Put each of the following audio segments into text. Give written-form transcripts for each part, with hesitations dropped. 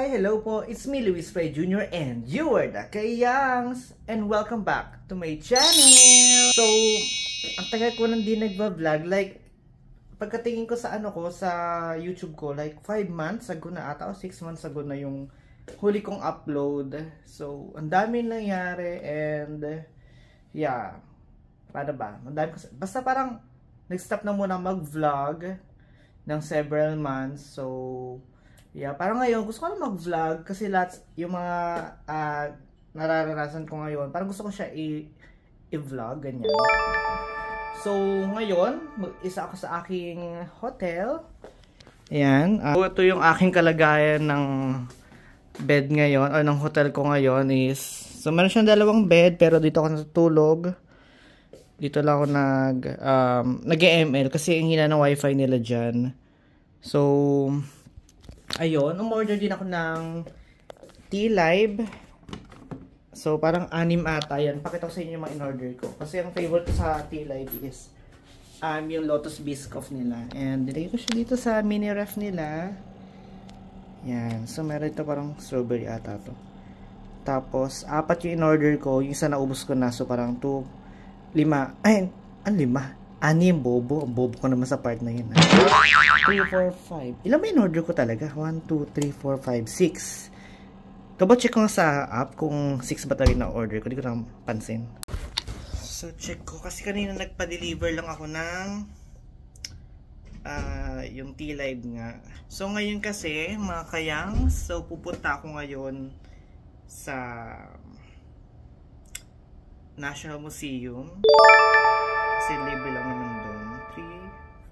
hello po, it's me, Luis Frey Jr. and you are the Kayangs and welcome back to my channel. So, ang tagal ko nang di nagba-vlog, like, pagkatingin ko sa sa YouTube ko, like 5 months ago na ata o 6 months ago na yung huli kong upload. So, ang dami nangyari and yeah, paano ba? Basta parang nag-stop na muna mag-vlog ng several months. So, yeah, parang ngayon gusto ko na mag-vlog kasi lahat yung mga nararanasan ko ngayon, parang gusto ko siya i-vlog, ganyan. So, ngayon, mag-isa ako sa aking hotel. Ayan. Ito yung aking kalagayan ng bed ngayon, o ng hotel ko ngayon is, so meron siyang dalawang bed, pero dito ako natutulog. Dito lang ako nag-ML kasi ang hina ng wifi nila dyan. So, ayun, umorder din ako ng Tea Live. So, parang 6 ata yan. Pakita ko sa inyo yung mga in-order ko. Kasi ang favorite ko sa Tea Live is yung Lotus Biscoff nila. And nilagay ko siya dito sa mini ref nila. Yan. So, meron ito parang strawberry ata to. Tapos, 4 yung in-order ko. Yung isa naubos ko na. So, parang 2, 5. Ay, 5. 6 bobo. Ang bobo ko naman sa part na yun. 3, 4, 5. Ilan ba in-order ko talaga? 1, 2, 3, 4, 5, 6. Double check ko sa app kung 6 ba talaga na order ko. Di ko lang pansin. So, check ko. Kasi kanina nagpa-deliver lang ako ng yung Tea Live nga. So, ngayon kasi, mga kayang, so, pupunta ako ngayon sa National Museum. Kasi libre lang naman doon.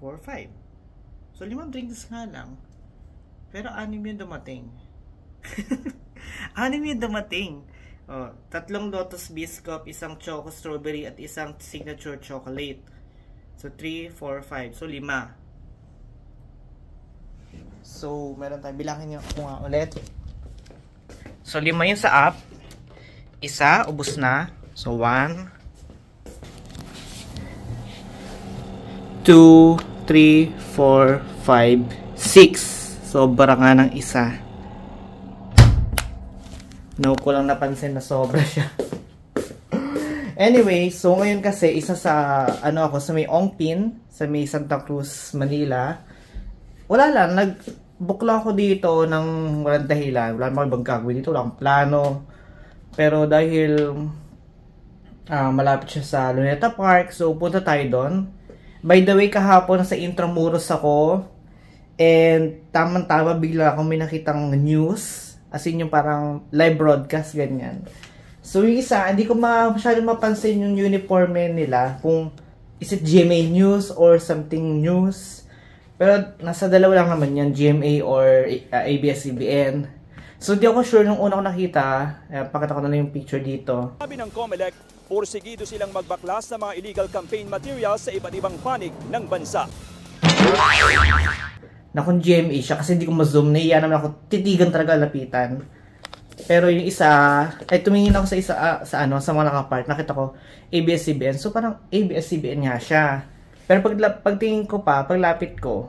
3, 4, 5. So, 5 drinks nga lang. Pero 6 yung dumating. 6 yung dumating. Oh, 3 Lotus Biscoff, 1 Choco Strawberry, at 1 Signature Chocolate. So, 3, 4, 5. So, 5. So, meron tayo. Bilangin nyo ako nga ulit. So, 5 yun sa app. 1, ubos na. So, 1, 2, 3, 4, 5, 6. Sobra nga ng 1. No, ko lang napansin na sobra siya. Anyway, so ngayon kasi isa sa ako sa may Ongpin, sa may Santa Cruz, Manila. Wala lang, nag-book lang ako dito ng walang dahilan. Wala namang ibang gagawin dito, wala akong plano. Pero dahil malapit siya sa Luneta Park, so punta tayo doon. By the way, kahapon sa Intramuros ako. And tamang-tama bigla akong may nakitang news. As in yung parang live broadcast, ganyan. So yung isa, hindi ko masyadong mapansin yung uniforme nila. Kung is it GMA News or something news. Pero nasa dalawa lang naman yan, GMA or ABS-CBN. So di ako sure nung una ko nakita. Pakita ko na lang yung picture dito. Sabi ng COMELEC, porsigido silang magbaklas ng mga illegal campaign materials sa iba't ibang panig ng bansa. Na kung GMA siya kasi hindi ko ma-zoom, naiya naman ako titigan talaga lapitan. Pero yung isa, ay tumingin ako sa isa sa mga nakapart, nakita ko ABS-CBN. So parang ABS-CBN nga siya. Pero pagtingin ko pa, paglapit ko,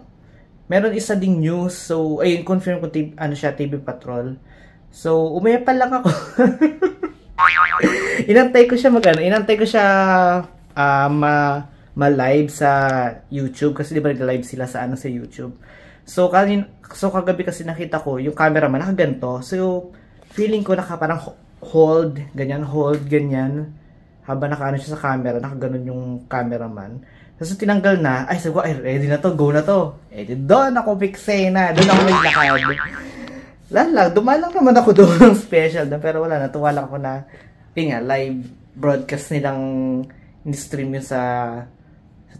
meron isa ding news. So ayun, confirm ko TV Patrol. So umepal lang ako. Inantay ko siya ma-live sa YouTube kasi di ba nag-live sila sa sa YouTube. So kagabi kasi nakita ko yung cameraman nakaganto. So feeling ko parang hold ganyan habang nakaano siya sa camera, nakaganon yung cameraman. Tapos tinanggal na, ay sabi ko, ay ready na to, go na to. Eh doon ako fikse na, doon ako naglakad. Dumalang naman ako doon ng special na, pero wala, natuwa lang ako na live broadcast nilang in-stream yun sa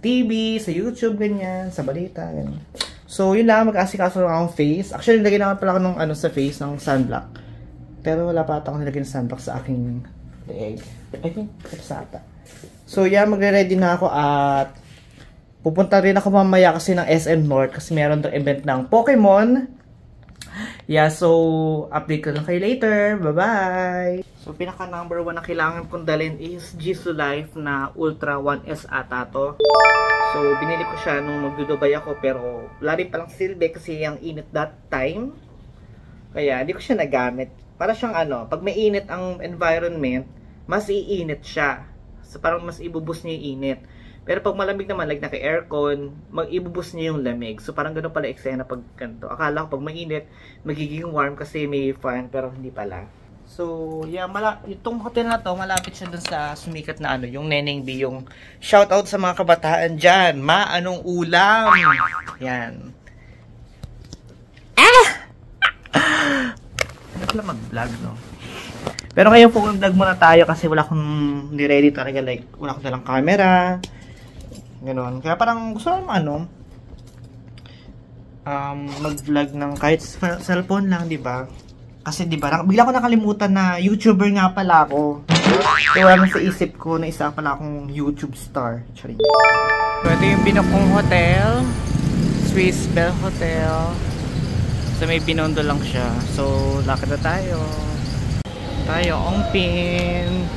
TV, sa YouTube, ganyan, sa balita, ganyan. So, yun lang, mag-asikaso lang akong face. Actually, nilagay naman pala ako ng sa face, ng sunblock. Pero wala pa ata akong nilagay ng sunblock sa aking leeg. I think, sa ata. So, yeah, magre-ready na ako at pupunta rin ako mamaya kasi ng SM North kasi meron doon event ng Pokemon. Yeah, so, update ko lang kayo later. Bye-bye! So, pinaka number 1 na kailangan kong dalhin is Jisoo Life na Ultra 1S ata to. So, binili ko siya nung magdudubay ako pero wala rin palang silbi kasi ang init that time. Kaya hindi ko siya nagamit. Para siyang ano, pag mainit ang environment, mas iinit siya. So parang mas ibubus niya yung init. Pero pag malamig naman, like naka-aircon, mag-ibubus niya yung lamig. So parang gano'n pala eksena pag ganito. Akala ko pag mainit, magiging warm kasi may fan, pero hindi pala. So, yeah, itong hotel na to, malapit siya dun sa sumikat na ano, yung Neneng B, yung shoutout sa mga kabataan dyan. Ma, anong ulam? Yan. Ano pala mag-vlog, no? Pero ngayon po, vlog muna tayo kasi wala akong ni-ready talaga, like, wala akong dalang camera. Ganon. Kaya parang gusto naman mag-vlog ng kahit cellphone lang, di ba? Kasi di ba, bigla ko nakalimutan na YouTuber nga pala ako. So, ano sa isip ko na isa pala akong YouTube star. Charing. So, ito yung binook kong hotel. Swiss Bell Hotel. So, may binondo lang siya. So, lakad na tayo. Ongpin.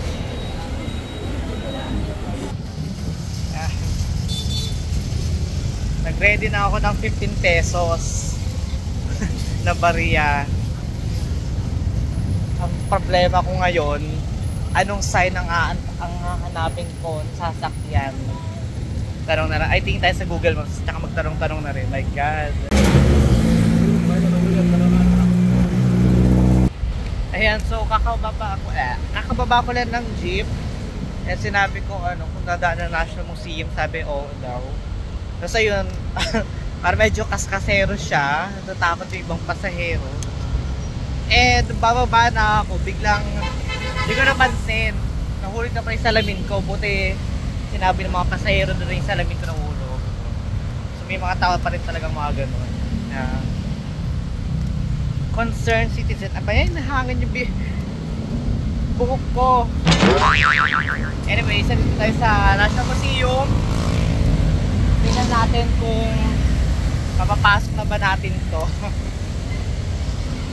Nag-ready na ako ng 15 pesos na bariya. Ang problema ko ngayon, anong sign ang hahanapin ko sa sasakyan? Tanong na lang. I think tayo sa Google Maps, tsaka magtanong-tanong na rin. My God. Ayan, so kakababa ko lang ng jeep. And sinabi ko, kung dadaan na National Museum, sabi, oo daw. Tapos ayun, para medyo kaskasero siya, natatakot yung ibang pasahero. Eh, bababa na ako, biglang, hindi ko napansin. Nahulog na pa yung salamin ko, buti sinabi ng mga pasahero doon yung salamin ko nahulog. So may mga tao pa rin talagang mga ganun. Concerned citizen. Aba yan, nahangin yung buhok ko. Anyway, isa dito tayo sa National Museum. Tingnan natin kung mapapasok na ba natin to.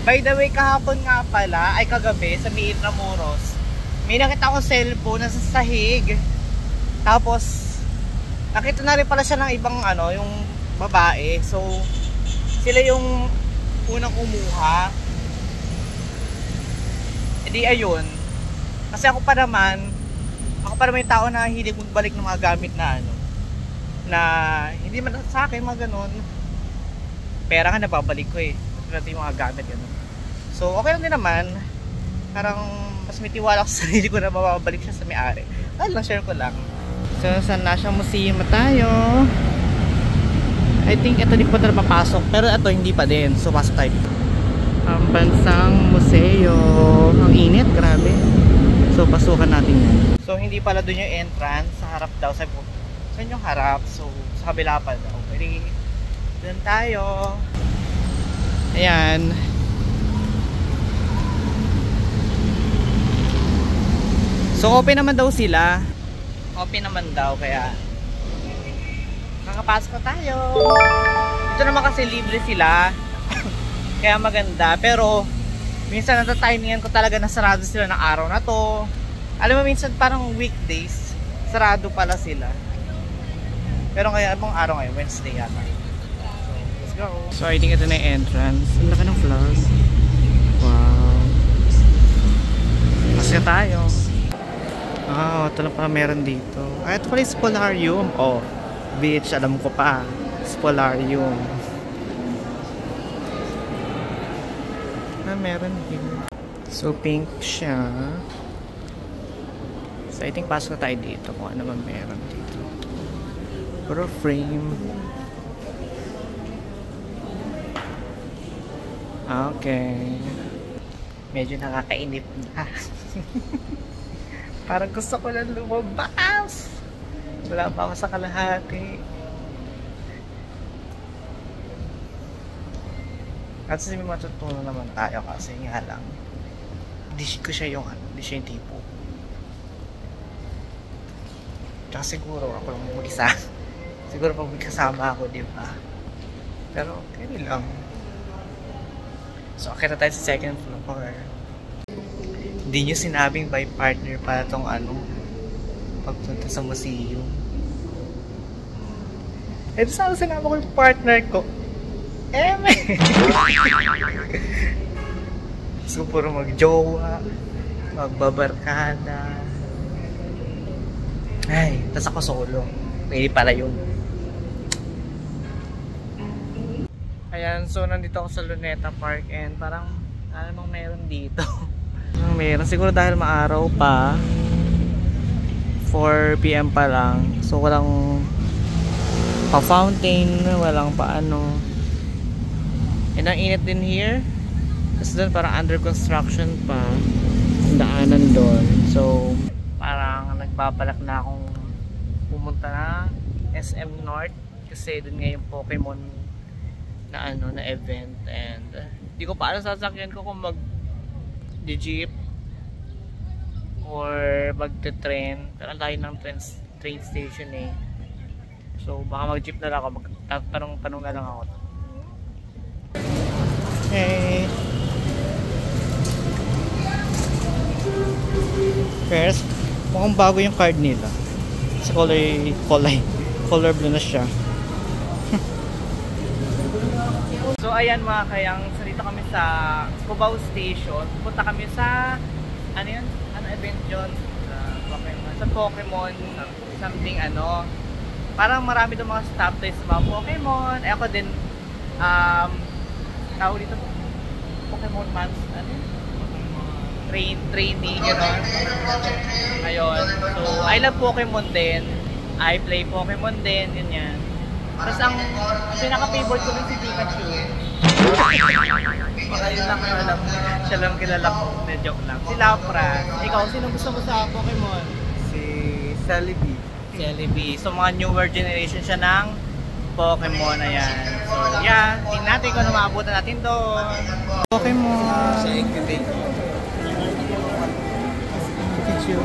By the way, kahapon nga pala, ay kagabi, sa Intramuros, may nakita ko cellphone na sa sahig. Tapos, nakita na rin pala siya ng ibang yung babae. So, sila yung unang kumuha. E di ayun. Kasi ako pa naman yung tao na hilig magbalik ng mga gamit na na hindi man sa akin mga ganun. Pera nga nababalik ko eh. Natin yung mga gamit yun. So okay lang din naman. Parang mas may tiwala ko sa sarili ko na mababalik siya sa may-ari. Dahil lang share ko lang. So sa National Museum tayo. I think ito di ko pa talaga papasok. Pero ito hindi pa din. So pasok tayo. Ang bansang museo. Ang init, grabe. So pasukan natin yan. So hindi pala dun yung entrance. Sa harap daw. Sabi ko, saan yung harap? So sa kabila pa daw. Pwede dun tayo. Ayan. So open naman daw sila. Open naman daw kaya makapasok na tayo. Ito naman kasi libre sila. Kaya maganda. Pero minsan natatimingan ko talaga na sarado sila ng araw na to. Alam mo minsan parang weekdays sarado pala sila. Pero kaya anong araw ngayon? Wednesday yata. So I think ito na yung entrance. Ang laki ng flag. Wow. Masya tayo. Ito lang pala meron dito. Ito pala yung Spolarium. Oh, beach, alam ko pa. Spolarium. Meron here. So pink siya. So I think pasok na tayo dito kung ano man meron dito. Puro frame. Okay. Medyo nakakainip na. Parang gusto ko lang lumabas. Wala pa ako sa kalahati. At sa may matutunan naman tayo kasi nga lang. Hindi ko siya yung hindi siya yung tipo. Tsaka siguro ako lang mag-isa. Siguro pag may kasama ako, di ba? Pero okay lang. So, akita tayo sa second floor. Hindi nyo sinabing by partner para tong pagpunta sa museum. Ito saan sinama ko yung partner ko? Gusto ko puro mag-jowa, magbabarkada. Ay, tas ako solo. Pwede pala yun. Ayan, so nandito ako sa Luneta Park and parang anong meron dito? Anong meron? Siguro dahil maaraw pa. 4 PM pa lang. So walang pa-fountain, walang pa-ano. And ang init din here. Kasi doon parang under construction pa. Ang daanan doon. So parang nagbabalak na akong pumunta na SM North. Kasi doon nga yung Pokemon na ano na event. And di ko pa alam sasakyan ko kung mag-jeep or magte-train. Pero ang layo ng train station eh. So baka mag-jeep na lang ako. Tanong na lang ako. Hey. First, mukhang bago yung card nila. Sa color blue na siya. So ayan mga kayang, dito kami sa Cubao Station. Punta kami sa ano yun? Ano event yun? Sa Pokemon something ano. Parang marami doon mga stop toys sa mga Pokemon. Eh ako din tao dito Pokemon Mans ano yun? Trainee gano'n. Ayun. So I love Pokemon din. I play Pokemon din, ganyan. Tapos ang pinaka-favorite ko rin si Pikachu. Ayun lang yung alam. Siya lang kilala ko. Joke lang. Si Lapras. Ikaw, sino gusto mo sa Pokemon? Si Celebi. Celebi. So mga newer generation siya ng Pokemon. Ayan. So yeah, tingnan natin kung ano maabutan natin doon. Pokemon. Sa incubator. Pikachu.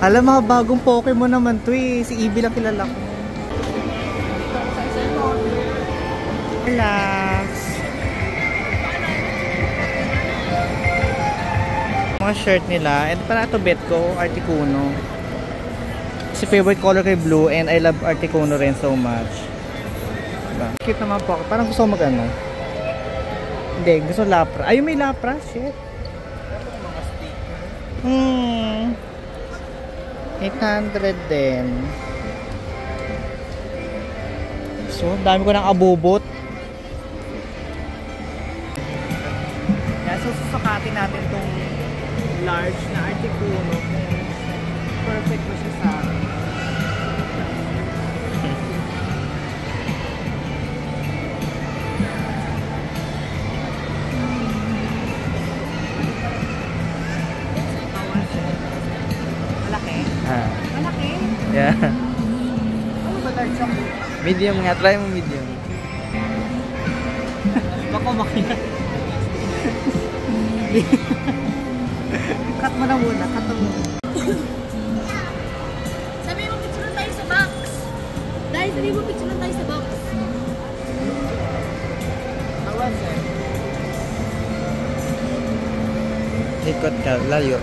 Alam, mga bagong Pokemon naman to eh. Si Eevee lang kilala ko. Relax. Mga shirt nila. And para ito bet ko, Articuno. Kasi favorite color kay blue and I love Articuno rin so much. Diba? Cute naman po ako. Parang gusto ko mag ano. Hindi, gusto Lapras. Ayun, may Lapras. Shit. 800 din. So, dami ko ng abubot. Yan, so susukatin natin tong large na Articuno. Perfect ko siya sa akin. Malaki? Malaki? Yeah. Ano ba large ako? Medium nga. Try mo medium. Baka makina. Cut mo na muna. Cut mo muna. Sabi mo picture lang tayo sa box. Dahil sabi mo picture lang tayo sa box. Awas eh. Ikot ka. Layo.